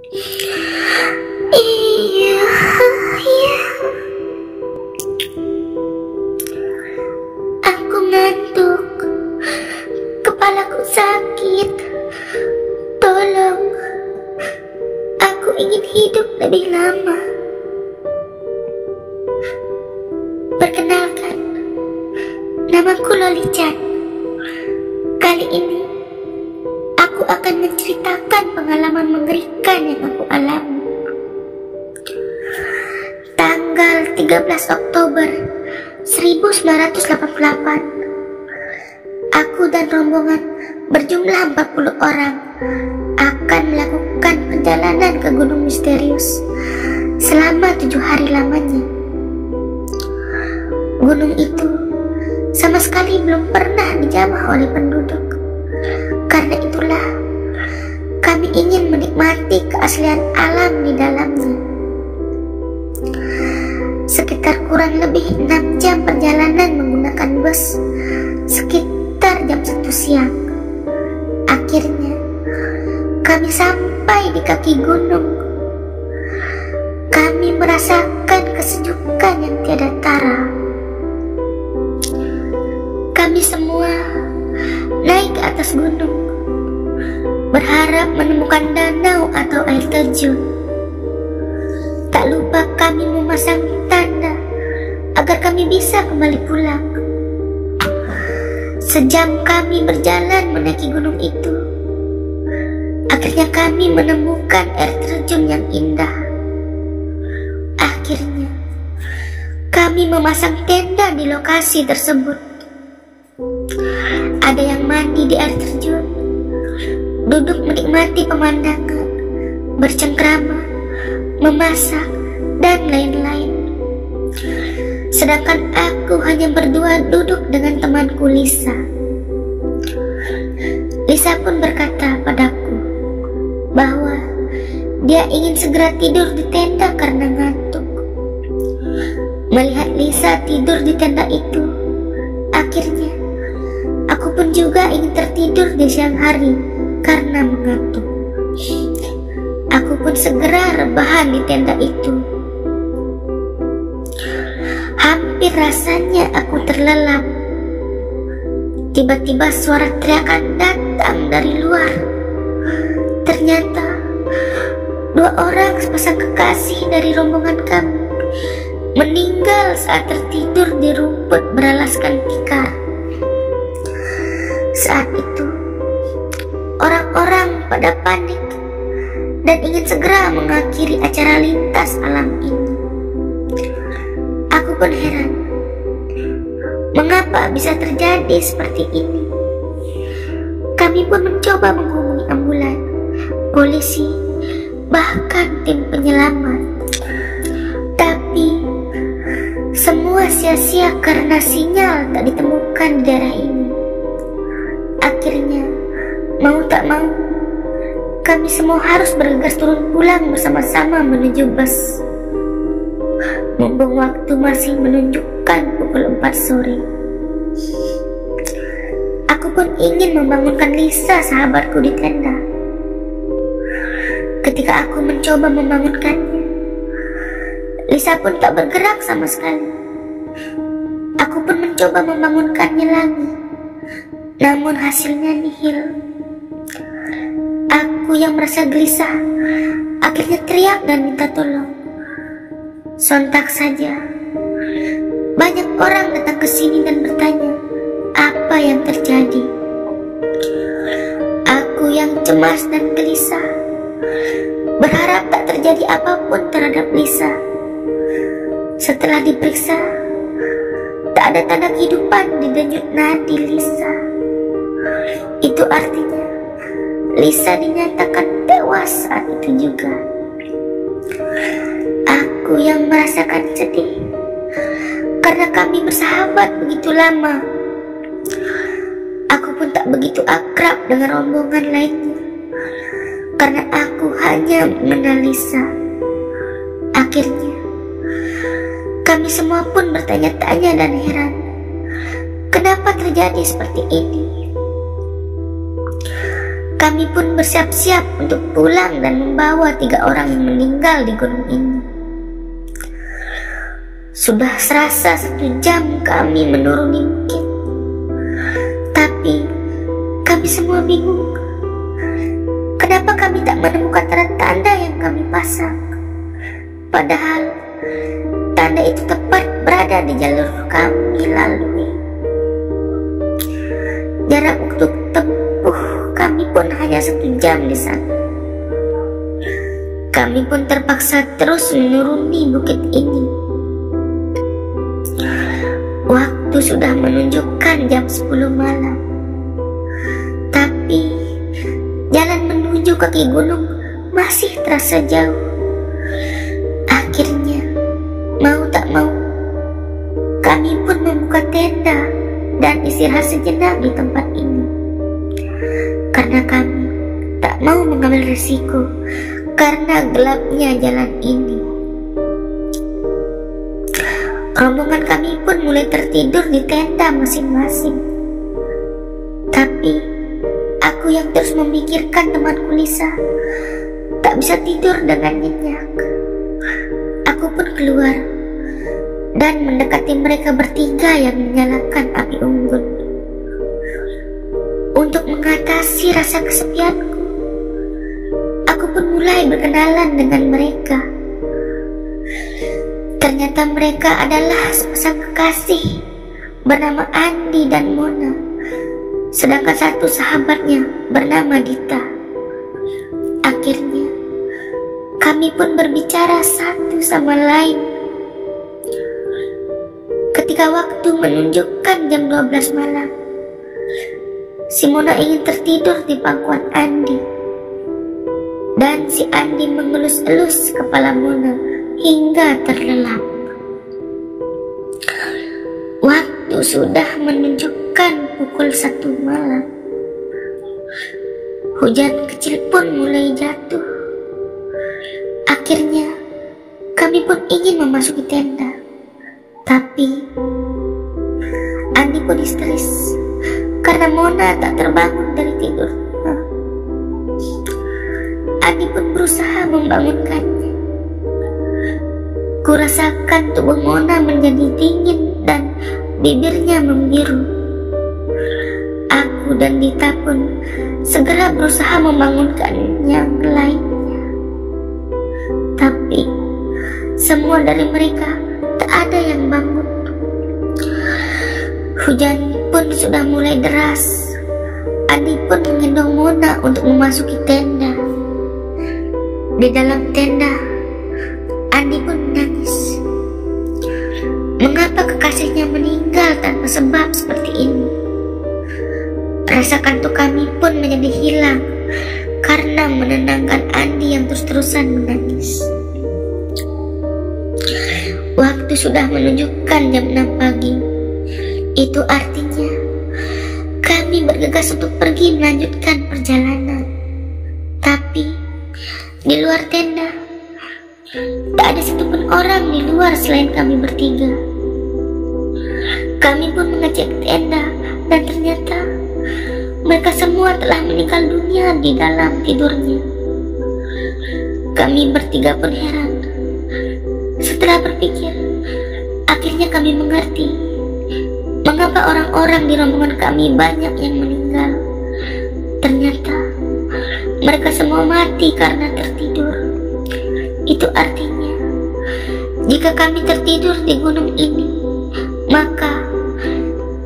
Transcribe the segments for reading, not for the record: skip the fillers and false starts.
Iya, iya. Aku ngantuk. Kepalaku sakit. Tolong. Aku ingin hidup lebih lama. Perkenalkan, namaku Lolichan. Kali ini aku akan menceritakan pengalaman mengerikan yang aku alami. Tanggal 13 Oktober 1988, aku dan rombongan berjumlah 40 orang akan melakukan perjalanan ke Gunung Misterius selama 7 hari lamanya. Gunung itu sama sekali belum pernah dijamah oleh penduduk. Karena itulah kami ingin menikmati keaslian alam di dalamnya. Sekitar kurang lebih 6 jam perjalanan menggunakan bus, sekitar jam 1 siang. Akhirnya kami sampai di kaki gunung. Kami merasakan kesejukan yang tiada tara. Kami semua naik ke atas gunung, berharap menemukan danau atau air terjun. Tak lupa kami memasang tanda agar kami bisa kembali pulang. Sejam kami berjalan menaiki gunung itu, akhirnya kami menemukan air terjun yang indah. Akhirnya kami memasang tenda di lokasi tersebut. Ada yang mandi di air terjun, duduk menikmati pemandangan, bercengkrama, memasak, dan lain-lain. Sedangkan aku hanya berdua duduk dengan temanku Lisa. Lisa pun berkata padaku bahwa dia ingin segera tidur di tenda karena ngantuk. Melihat Lisa tidur di tenda itu, akhirnya aku pun juga ingin tertidur di siang hari karena mengantuk. Aku pun segera rebahan di tenda itu. Hampir rasanya aku terlelap. Tiba-tiba suara teriakan datang dari luar. Ternyata 2 orang sepasang kekasih dari rombongan kami meninggal saat tertidur di rumput beralaskan tikar. Saat itu orang-orang pada panik dan ingin segera mengakhiri acara lintas alam ini. Aku pun heran, mengapa bisa terjadi seperti ini. Kami pun mencoba menghubungi ambulan, polisi, bahkan tim penyelamat. Tapi semua sia-sia karena sinyal tak ditemukan di daerah ini. Akhirnya, mau tak mau, kami semua harus bergegas turun pulang bersama-sama menuju bus. Mumpung waktu masih menunjukkan pukul 4 sore. Aku pun ingin membangunkan Lisa, sahabatku di tenda. Ketika aku mencoba membangunkannya, Lisa pun tak bergerak sama sekali. Aku pun mencoba membangunkannya lagi, namun hasilnya nihil. Aku yang merasa gelisah akhirnya teriak dan minta tolong. Sontak saja banyak orang datang ke sini dan bertanya apa yang terjadi. Aku yang cemas dan gelisah berharap tak terjadi apapun terhadap Lisa. Setelah diperiksa, tak ada tanda kehidupan di denyut nadi Lisa. Itu artinya Lisa dinyatakan tewas saat itu juga. Aku yang merasakan sedih karena kami bersahabat begitu lama. Aku pun tak begitu akrab dengan rombongan lainnya karena aku hanya mengenal Lisa. Akhirnya kami semua pun bertanya-tanya dan heran, kenapa terjadi seperti ini. kami pun bersiap-siap untuk pulang dan membawa 3 orang yang meninggal di gunung ini. Sudah serasa 1 jam kami menuruni bukit, tapi kami semua bingung. Kenapa kami tak menemukan tanda-tanda yang kami pasang? Padahal tanda itu tepat berada di jalur kami lalui. Jarak untuk tempuh kami pun hanya 1 jam di sana. Kami pun terpaksa terus menuruni bukit ini. Waktu sudah menunjukkan jam 10 malam. Tapi jalan menuju kaki gunung masih terasa jauh. Akhirnya, mau tak mau, kami pun membuka tenda dan istirahat sejenak di tempat ini. Karena kami tak mau mengambil risiko karena gelapnya jalan ini. Rombongan kami pun mulai tertidur di tenda masing-masing. Tapi aku yang terus memikirkan temanku Lisa tak bisa tidur dengan nyenyak. Aku pun keluar dan mendekati mereka bertiga yang menyalakan api unggun. Untuk mengatasi rasa kesepianku, aku pun mulai berkenalan dengan mereka. Ternyata mereka adalah sepasang kekasih bernama Andi dan Mona, sedangkan satu sahabatnya bernama Dita. Akhirnya, kami pun berbicara satu sama lain. Ketika waktu menunjukkan jam 12 malam, si Mona ingin tertidur di pangkuan Andi, dan si Andi mengelus-elus kepala Mona hingga terlelap. Waktu sudah menunjukkan pukul 1 malam. Hujan kecil pun mulai jatuh. Akhirnya, kami pun ingin memasuki tenda. Tapi, Andi pun histeris karena Mona tak terbangun dari tidur. Andi pun berusaha membangunkannya. Kurasakan tubuh Mona menjadi dingin dan bibirnya membiru. Aku dan Dita pun segera berusaha membangunkan yang lainnya. Tapi semua dari mereka tak ada yang bangun. Hujan pun sudah mulai deras. Andi pun menggendong Mona untuk memasuki tenda. Di dalam tenda, Andi pun menangis. Mengapa kekasihnya meninggal tanpa sebab seperti ini? Rasa kantuk kami pun menjadi hilang karena menenangkan Andi yang terus-terusan menangis. Waktu sudah menunjukkan jam 6 pagi. Itu artinya kami bergegas untuk pergi melanjutkan perjalanan. Tapi di luar tenda tak ada satupun orang di luar selain kami bertiga. Kami pun mengecek tenda dan ternyata mereka semua telah meninggal dunia di dalam tidurnya. Kami bertiga pun heran. Setelah berpikir, akhirnya kami mengerti mengapa orang-orang di rombongan kami banyak yang meninggal. Ternyata mereka semua mati karena tertidur. Itu artinya, jika kami tertidur di gunung ini, maka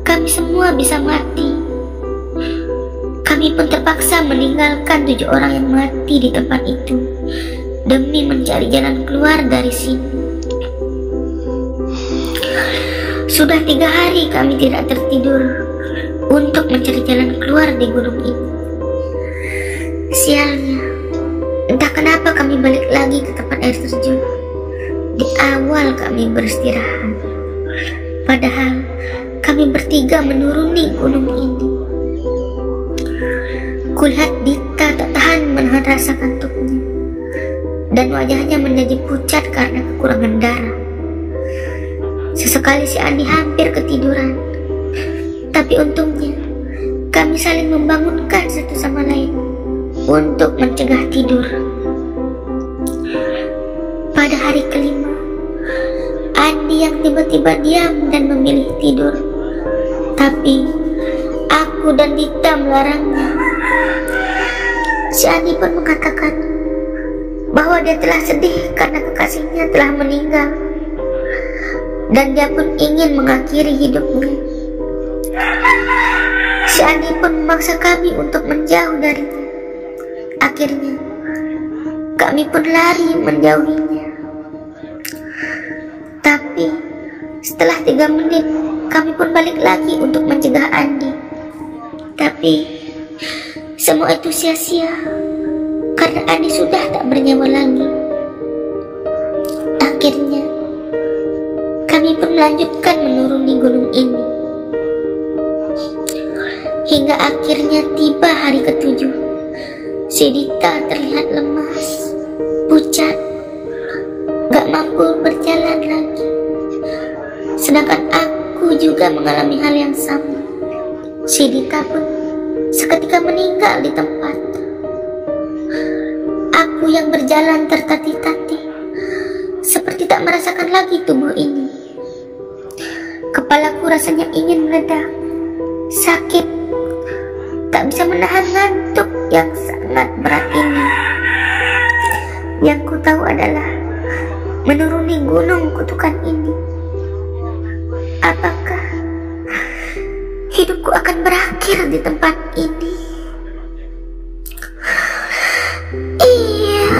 kami semua bisa mati. Kami pun terpaksa meninggalkan 7 orang yang mati di tempat itu demi mencari jalan keluar dari sini. Sudah 3 hari kami tidak tertidur untuk mencari jalan keluar di gunung ini. Sialnya, entah kenapa kami balik lagi ke tempat air terjun di awal kami beristirahat. Padahal kami bertiga menuruni gunung ini. Kulihat Dita tak tahan menahan rasa kantuknya, dan wajahnya menjadi pucat karena kekurangan darah. Sesekali si Andi hampir ketiduran, tapi untungnya kami saling membangunkan satu sama lain. untuk mencegah tidur. Pada hari kelima, Andi yang tiba-tiba diam dan memilih tidur. Tapi aku dan Dita melarangnya. Si Andi pun mengatakan bahwa dia telah sedih karena kekasihnya telah meninggal, dan dia pun ingin mengakhiri hidupnya. Si Andi pun memaksa kami untuk menjauh darinya. Akhirnya kami pun lari menjauhinya. Tapi setelah 3 menit kami pun balik lagi untuk mencegah Andi. Tapi semua itu sia-sia karena Andi sudah tak bernyawa lagi. Akhirnya kami pun melanjutkan menuruni gunung ini. Hingga akhirnya tiba hari ke-7. Si Dita terlihat lemas, pucat, gak mampu berjalan lagi. Sedangkan aku juga mengalami hal yang sama. Si Dita pun seketika meninggal di tempat. Aku yang berjalan tertatih-tatih, seperti tak merasakan lagi tubuh ini. Kepalaku rasanya ingin meledak, sakit, tak bisa menahan ngantuk yang sangat berat ini. Yang ku tahu adalah menuruni gunung kutukan ini. Apakah hidupku akan berakhir di tempat ini? Iya.